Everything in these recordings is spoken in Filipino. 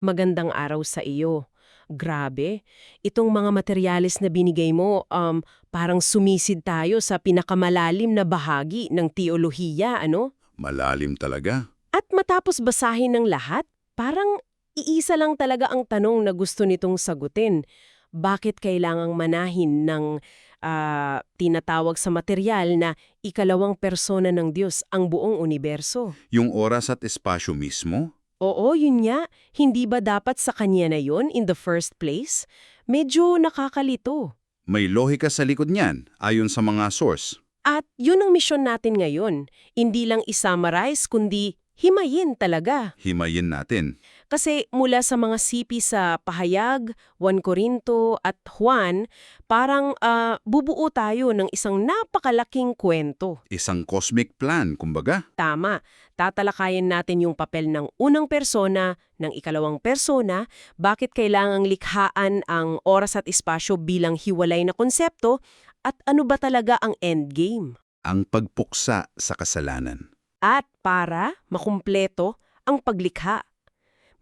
Magandang araw sa iyo. Grabe, itong mga materyales na binigay mo, parang sumisid tayo sa pinakamalalim na bahagi ng teolohiya, ano? Malalim talaga. At matapos basahin ng lahat, parang iisa lang talaga ang tanong na gusto nitong sagutin. Bakit kailangang manahin ng tinatawag sa materyal na ikalawang persona ng Diyos ang buong universo? Yung oras at espasyo mismo, Oo, yun nga. Hindi ba dapat sa kanya na yun in the first place? Medyo nakakalito. may lohika sa likod niyan, ayon sa mga source. At yun ang misyon natin ngayon. Hindi lang isummarize, kundi himayin talaga. Himayin natin. Kasi mula sa mga sipi sa Pahayag, 1 Corinto at Juan, parang bubuo tayo ng isang napakalaking kwento. Isang cosmic plan, kumbaga. Tama. Tatalakayin natin yung papel ng unang persona, ng ikalawang persona, bakit kailangang likhaan ang oras at espasyo bilang hiwalay na konsepto, at ano ba talaga ang endgame. Ang pagpuksa sa kasalanan. At para makumpleto ang paglikha.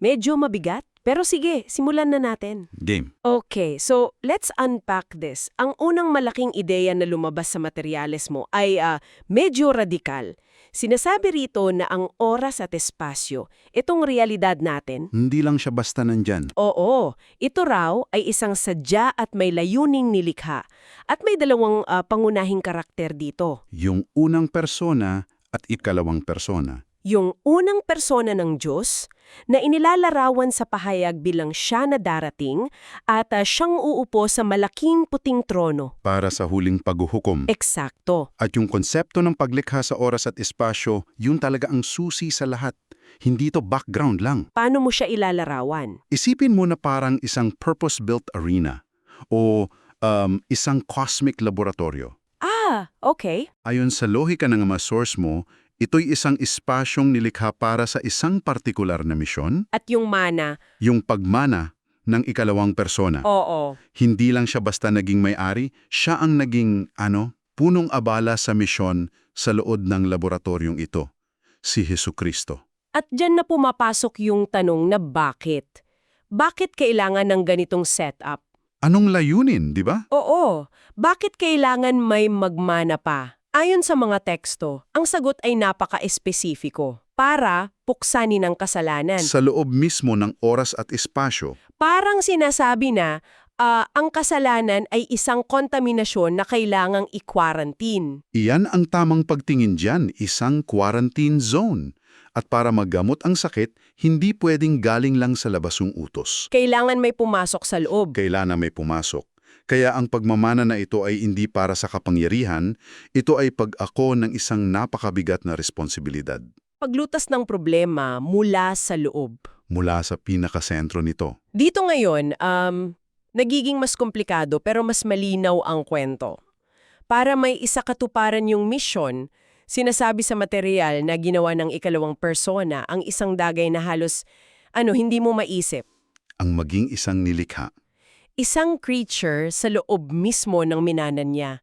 Medyo mabigat, pero sige, simulan na natin. Game. Okay, so let's unpack this. Ang unang malaking ideya na lumabas sa materyales mo ay medyo radikal. Sinasabi rito na ang oras at espasyo, itong realidad natin, Hindi lang siya basta nandyan. oo, ito raw ay isang sadya at may layuning nilikha. At may dalawang pangunahing karakter dito. Yung unang persona at ikalawang persona. Yung unang persona ng Diyos na inilalarawan sa pahayag bilang siya na darating at siyang uupo sa malaking puting trono. Para sa huling paghuhukom. Eksakto. At yung konsepto ng paglikha sa oras at espasyo, yun talaga ang susi sa lahat. Hindi to background lang. Paano mo siya ilalarawan? Isipin mo na parang isang purpose-built arena o isang cosmic laboratorio. Okay. Ayon sa lohika ng mga source mo, ito'y isang espasyong nilikha para sa isang partikular na misyon, At yung mana, yung pagmana ng ikalawang persona. oo. Hindi lang siya basta naging may-ari, siya ang naging, punong abala sa misyon sa loob ng laboratoryong ito, si Hesukristo. At dyan na pumapasok yung tanong na bakit? Bakit kailangan ng ganitong setup? Anong layunin, di ba? Oo, bakit kailangan may magmana pa? Ayon sa mga teksto, ang sagot ay napaka-espesifiko. Para puksanin ang kasalanan. Sa loob mismo ng oras at espasyo, Parang sinasabi na ang kasalanan ay isang kontaminasyon na kailangang i-quarantine. iyan ang tamang pagtingin dyan, isang quarantine zone. At para maggamot ang sakit, hindi pwedeng galing lang sa labas yung utos. Kailangan may pumasok sa loob. Kailangan may pumasok. Kaya ang pagmamana na ito ay hindi para sa kapangyarihan, ito ay pag-ako ng isang napakabigat na responsibilidad. Paglutas ng problema mula sa loob. Mula sa pinakasentro nito. Dito ngayon, nagiging mas komplikado pero mas malinaw ang kwento. Para may isa katuparan yung mission, sinasabi sa material na ginawa ng ikalawang persona ang isang dagay na halos, hindi mo maisip. Ang maging isang nilikha. Isang creature sa loob mismo ng minana niya.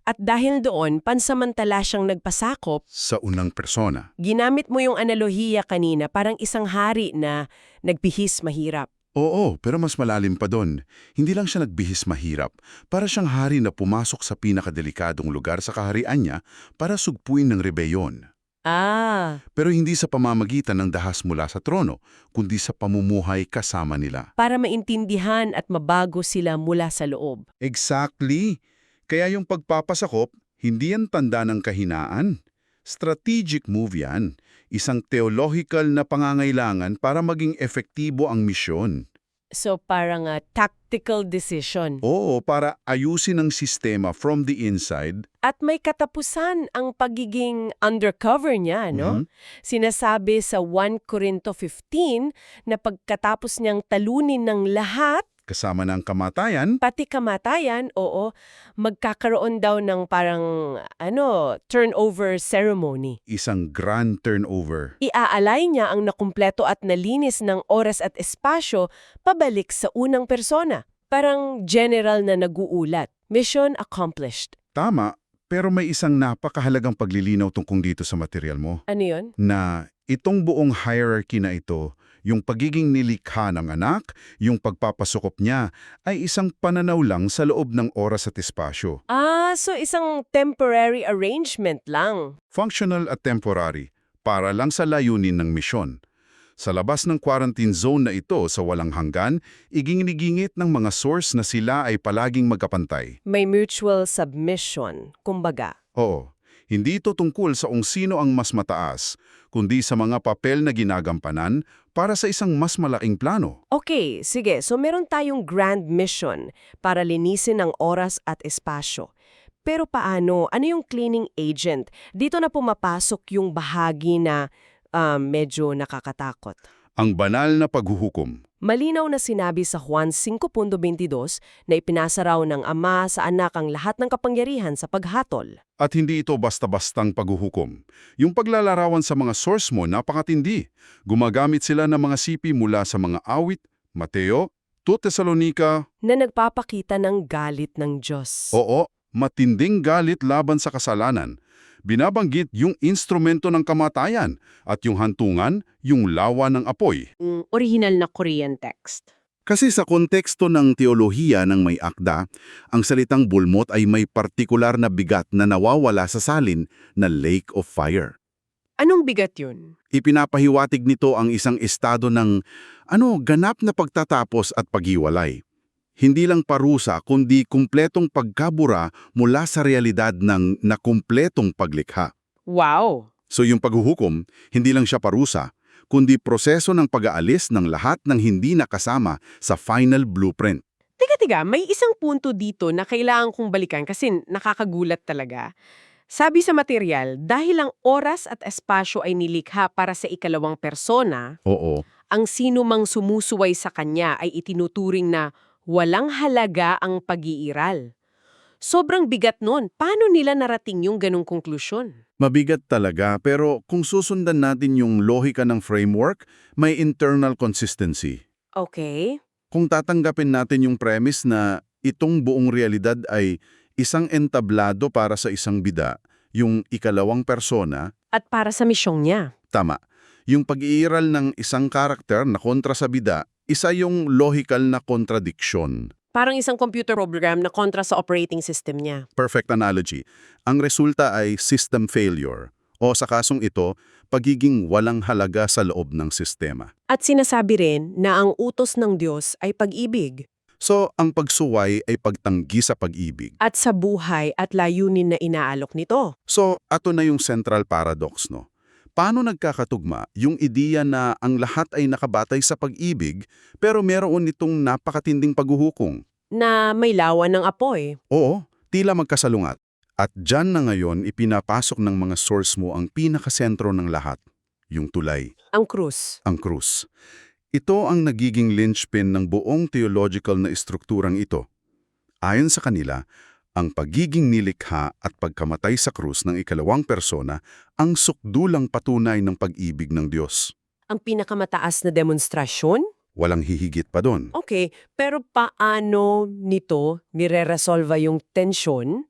At dahil doon, pansamantala siyang nagpasakop. Sa unang persona. Ginamit mo yung analohiya kanina, parang isang hari na nagbihis mahirap. Oo, pero mas malalim pa doon. Hindi lang siya nagbihis mahirap. Para siyang hari na pumasok sa pinakadelikadong lugar sa kaharian niya para sugpuin ng rebeyon. Pero hindi sa pamamagitan ng dahas mula sa trono, kundi sa pamumuhay kasama nila. Para maintindihan at mabago sila mula sa loob. Exactly. Kaya yung pagpapasakop, hindi yan tanda ng kahinaan. Strategic move yan. Isang theological na pangangailangan para maging efektibo ang misyon. So parang tactical decision. Oo, para ayusin ang sistema from the inside. At may katapusan ang pagiging undercover niya, no? Sinasabi sa 1 Corinto 15 na pagkatapos niyang talunin ng lahat, Kasama ng kamatayan, pati kamatayan, oo, magkakaroon daw ng parang, turnover ceremony. isang grand turnover. Iaalay niya ang nakumpleto at nalinis ng oras at espasyo pabalik sa unang persona. Parang general na naguulat. Mission accomplished. Tama, pero may isang napakahalagang paglilinaw tungkol dito sa material mo. Ano yun? Na itong buong hierarchy na ito, Yung pagiging nilikha ng anak, yung pagpapasukop niya, ay isang pananaw lang sa loob ng oras at espasyo. So isang temporary arrangement lang. Functional at temporary, para lang sa layunin ng misyon. Sa labas ng quarantine zone na ito sa walang hanggan, igingit ng mga source na sila ay palaging magkapantay. May mutual submission, kumbaga. Oo, hindi ito tungkol sa kung sino ang mas mataas, kundi sa mga papel na ginagampanan para sa isang mas malaking plano. Okay, sige. So meron tayong grand mission para linisin ang oras at espasyo. Pero paano? Ano yung cleaning agent? Dito na pumapasok yung bahagi na medyo nakakatakot. Ang banal na paghuhukom. Malinaw na sinabi sa Juan 5.22 na ipinasa raw ng Ama sa Anak ang lahat ng kapangyarihan sa paghatol. At hindi ito basta-bastang paghuhukom. Yung paglalarawan sa mga source mo, napakatindi. Gumagamit sila ng mga sipi mula sa mga awit, Mateo, 2 Tesalonica. Na nagpapakita ng galit ng Diyos. Oo, matinding galit laban sa kasalanan. Binabanggit yung instrumento ng kamatayan at yung hantungan, yung lawa ng apoy. Original na Korean text. Kasi sa konteksto ng teolohiya ng may akda, ang salitang bulmot ay may partikular na bigat na nawawala sa salin na lake of fire. Anong bigat yun? Ipinapahiwatig nito ang isang estado ng ganap na pagtatapos at paghiwalay. Hindi lang parusa kundi kumpletong pagkabura mula sa realidad ng nakumpletong paglikha. Wow! So yung paghuhukom, hindi lang siya parusa, kundi proseso ng pag-aalis ng lahat ng hindi nakasama sa final blueprint. Tiga, may isang punto dito na kailangan kong balikan kasi nakakagulat talaga. Sabi sa material, dahil ang oras at espasyo ay nilikha para sa ikalawang persona, Oo. ang sino mang sumusuway sa kanya ay itinuturing na walang halaga ang pag-iiral. Sobrang bigat nun. Paano nila narating yung ganong konklusyon? Mabigat talaga, pero kung susundan natin yung lohika ng framework, may internal consistency. Okay. Kung tatanggapin natin yung premise na itong buong realidad ay isang entablado para sa isang bida, yung ikalawang persona, At para sa misyong niya. tama, yung pag-iiral ng isang karakter na kontra sa bida, isa yung logical na contradiction. Parang isang computer program na kontra sa operating system niya. Perfect analogy. Ang resulta ay system failure, o sa kasong ito, pagiging walang halaga sa loob ng sistema. At sinasabi rin na ang utos ng Diyos ay pag-ibig. So, ang pagsuway ay pagtanggi sa pag-ibig. At sa buhay at layunin na inaalok nito. So, ato na yung central paradox, no? Paano nagkakatugma yung ideya na ang lahat ay nakabatay sa pag-ibig pero meron itong napakatinding paghuhukong? Na may lawan ng apoy. Oo, tila magkasalungat. At dyan na ngayon ipinapasok ng mga source mo ang pinakasentro ng lahat, yung tulay, Ang krus. ang krus. Ito ang nagiging linchpin ng buong theological na estrukturang ito. Ayon sa kanila, ang pagiging nilikha at pagkamatay sa krus ng ikalawang persona ang sukdulang patunay ng pag-ibig ng Diyos. Ang pinakamataas na demonstrasyon? Walang hihigit pa doon. Okay, pero paano nito nire-resolva yung tensyon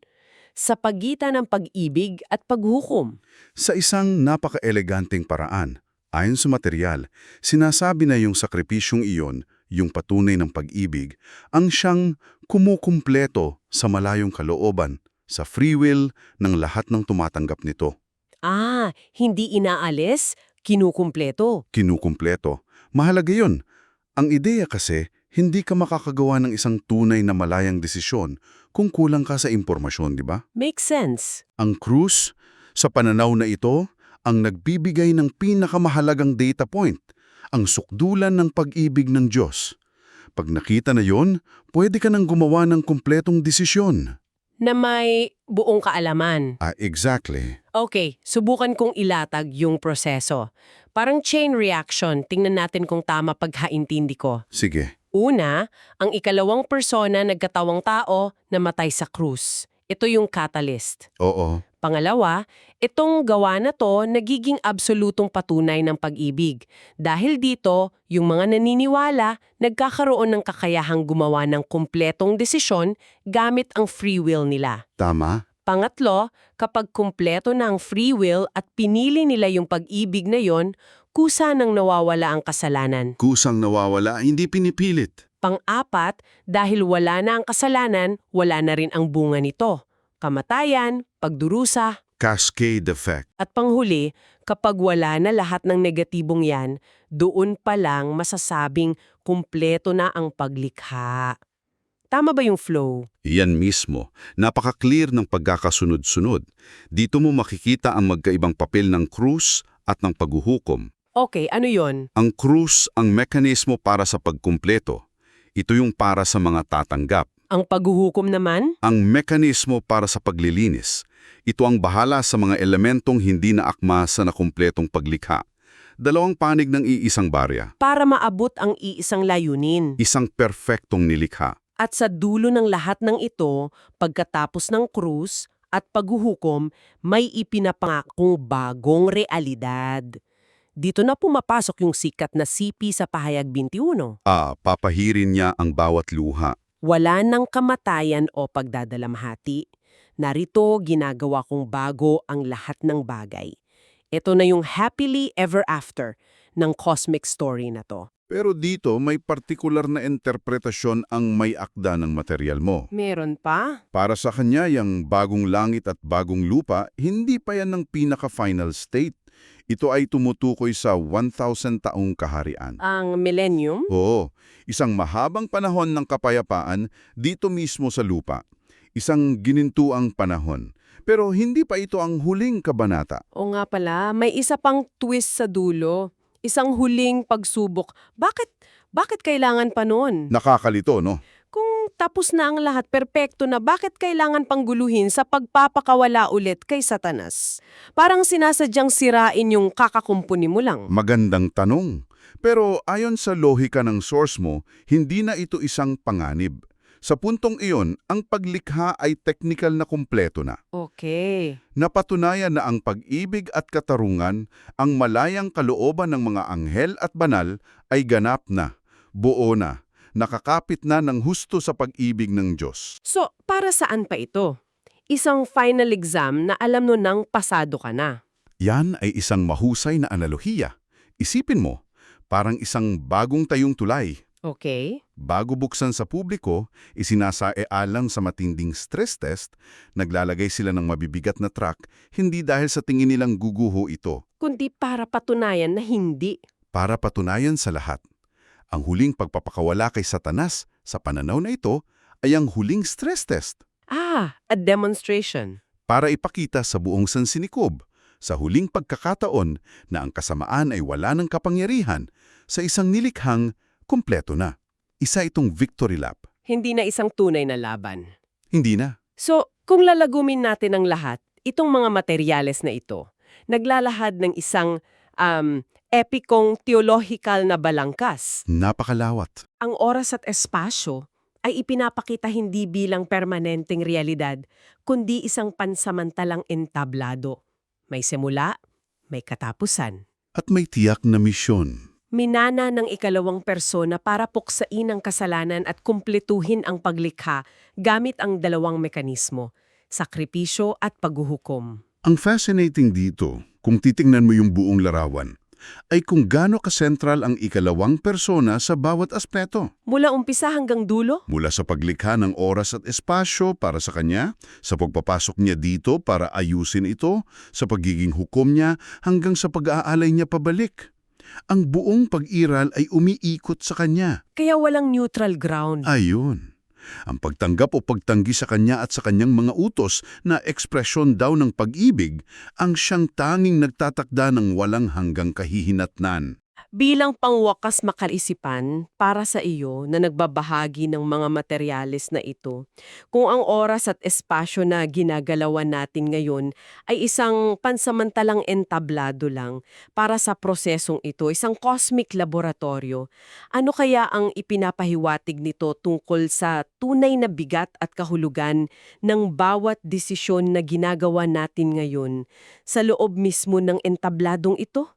sa pagitan ng pag-ibig at paghukom? Sa isang napaka-eleganteng paraan, ayon sa material, sinasabi na yung sakripisyong iyon, yung patunay ng pag-ibig, ang siyang kumukumpleto sa malayong kalooban, sa free will ng lahat ng tumatanggap nito. Hindi inaalis, kinukumpleto. Kinukumpleto. Mahalaga yun. Ang ideya kasi, hindi ka makakagawa ng isang tunay na malayang desisyon kung kulang ka sa impormasyon, di ba? Makes sense. Ang krus, sa pananaw na ito, ang nagbibigay ng pinakamahalagang data point, ang sukdulan ng pag-ibig ng Diyos. Pag nakita na yon, pwede ka nang gumawa ng kumpletong desisyon. Na may buong kaalaman. Exactly. Okay, subukan kong ilatag yung proseso. Parang chain reaction, tingnan natin kung tama paghaintindi ko. Sige. Una, ang ikalawang persona nagkatawang tao namatay sa krus. Ito yung catalyst. Oo. Pangalawa, itong gawa na to nagiging absolutong patunay ng pag-ibig. Dahil dito, yung mga naniniwala nagkakaroon ng kakayahang gumawa ng kumpletong desisyon gamit ang free will nila. Tama. Pangatlo, kapag kumpleto na ang free will at pinili nila yung pag-ibig na yon, kusa nang nawawala ang kasalanan. Kusang nawawala, hindi pinipilit. Pang-apat, dahil wala na ang kasalanan, wala na rin ang bunga nito. Kamatayan, pagdurusa, Cascade effect. at panghuli, kapag wala na lahat ng negatibong yan, doon pa lang masasabing kumpleto na ang paglikha. Tama ba yung flow? Iyan mismo. Napaka-clear ng pagkakasunod-sunod. Dito mo makikita ang magkaibang papel ng krus at ng paghuhukom. Okay, ano yon? Ang krus ang mekanismo para sa pagkumpleto. Ito yung para sa mga tatanggap. Ang paghuhukom naman? Ang mekanismo para sa paglilinis. Ito ang bahala sa mga elementong hindi naakma sa nakumpletong paglikha. Dalawang panig ng iisang barya. Para maabot ang iisang layunin. Isang perpektong nilikha. At sa dulo ng lahat ng ito, pagkatapos ng krus at paghuhukom, may ipinapangakong bagong realidad. Dito na pumapasok yung sikat na sipi sa Pahayag 21. Papahirin niya ang bawat luha. Wala ng kamatayan o pagdadalamhati. Narito, ginagawa kong bago ang lahat ng bagay. Ito na yung happily ever after ng cosmic story na to. Pero dito may partikular na interpretasyon ang may akda ng material mo. Meron pa? Para sa kanya, yung bagong langit at bagong lupa, hindi pa yan ng pinaka-final state. Ito ay tumutukoy sa 1,000 taong kaharian. Ang millennium? Oo, isang mahabang panahon ng kapayapaan dito mismo sa lupa. Isang ginintuang panahon. Pero hindi pa ito ang huling kabanata. O nga pala, may isa pang twist sa dulo. Isang huling pagsubok. Bakit kailangan pa noon? Nakakalito, no? Kung tapos na ang lahat, perpekto na, bakit kailangan pang guluhin sa pagpapakawala ulit kay Satanas? Parang sinasadyang sirain yung kakakumpuni mo lang. Magandang tanong. Pero ayon sa lohika ng source mo, hindi na ito isang panganib. Sa puntong iyon, ang paglikha ay teknikal na kumpleto na. Okay. Napatunayan na ang pag-ibig at katarungan, ang malayang kalooban ng mga anghel at banal ay ganap na, buo na, nakakapit na ng husto sa pag-ibig ng Diyos. So, para saan pa ito? Isang final exam na alam mo nang pasado ka na. Yan ay isang mahusay na analohiya. Isipin mo, parang isang bagong tayong tulay. Okay. Bago buksan sa publiko, isinasaealang sa matinding stress test, naglalagay sila ng mabibigat na truck, hindi dahil sa tingin nilang guguho ito, Kundi para patunayan na hindi. para patunayan sa lahat. Ang huling pagpapakawala kay Satanas sa pananaw na ito ay ang huling stress test A demonstration. para ipakita sa buong sansinikob, sa huling pagkakataon na ang kasamaan ay wala ng kapangyarihan sa isang nilikhang kumpleto na. Isa itong victory lap. Hindi na isang tunay na laban. Hindi na. So, kung lalagumin natin ang lahat, itong mga materyales na ito, naglalahad ng isang epikong theological na balangkas. Napakalawat. Ang oras at espasyo ay ipinapakita hindi bilang permanenteng realidad, kundi isang pansamantalang entablado. May simula, may katapusan. At may tiyak na misyon. Minana ng ikalawang persona para puksain ang kasalanan at kumpletuhin ang paglikha gamit ang dalawang mekanismo, sakripisyo at paghuhukom. Ang fascinating dito, kung titingnan mo yung buong larawan, ay kung gaano kasentral ang ikalawang persona sa bawat aspeto. Mula umpisa hanggang dulo, Mula sa paglikha ng oras at espasyo para sa kanya, sa pagpapasok niya dito para ayusin ito, sa pagiging hukom niya hanggang sa pag-aalay niya pabalik. Ang buong pag-iral ay umiikot sa kanya. kaya walang neutral ground. Ayun. Ang pagtanggap o pagtanggi sa kanya at sa kanyang mga utos na ekspresyon daw ng pag-ibig ang siyang tanging nagtatakda ng walang hanggang kahihinatnan. Bilang pangwakas makaisipan para sa iyo na nagbabahagi ng mga materyales na ito, kung ang oras at espasyo na ginagalawan natin ngayon ay isang pansamantalang entablado lang para sa prosesong ito, isang cosmic laboratorio, ano kaya ang ipinapahiwatig nito tungkol sa tunay na bigat at kahulugan ng bawat desisyon na ginagawa natin ngayon sa loob mismo ng entabladong ito?